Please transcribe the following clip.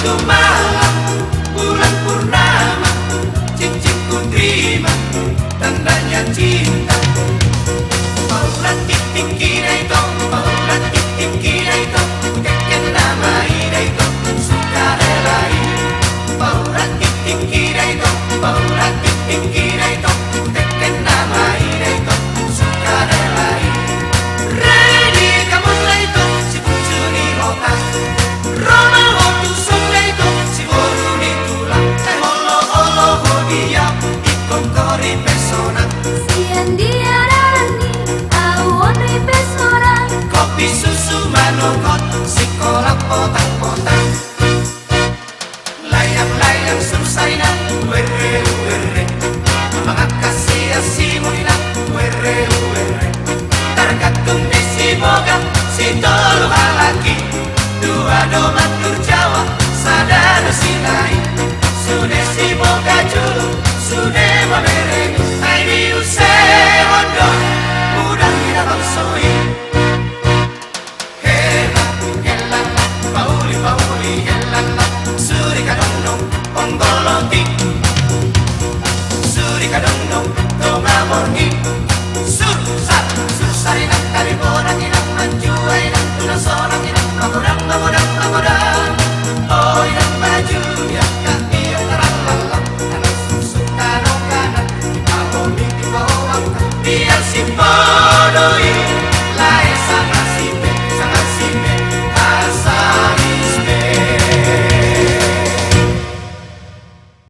waktu malam bulan purnama, cincinku terima tandanya cinta. Paula titik kira itu, Paula titik kira itu, kakek nama ida itu suka relai. Paula titik kira itu, Paula titik kira itu, kakek nama ida itu suka relai. Ready kamu lah itu si bucuni otak, Roma waktu sungai itu si boru di tulang. Olo olo dia ikon kori pesona. Sian dia rani, awon ripes orang. Kopi susu manukot, sekolah potang-potang. Layang-layang sursaina, were-were. Mga kasih simulina, were-were. Tergantung di si boga, si tolu halaki. Dua domat Jawa, sadar sinai. Sudah si boga julu, sudah mabereng. Hai diuse hondo, mudah tidak bangsoi. Hela, hela, pauli, pauli, hela, suri kadondong, onggoloti. Suri kadondong, tonga morgi.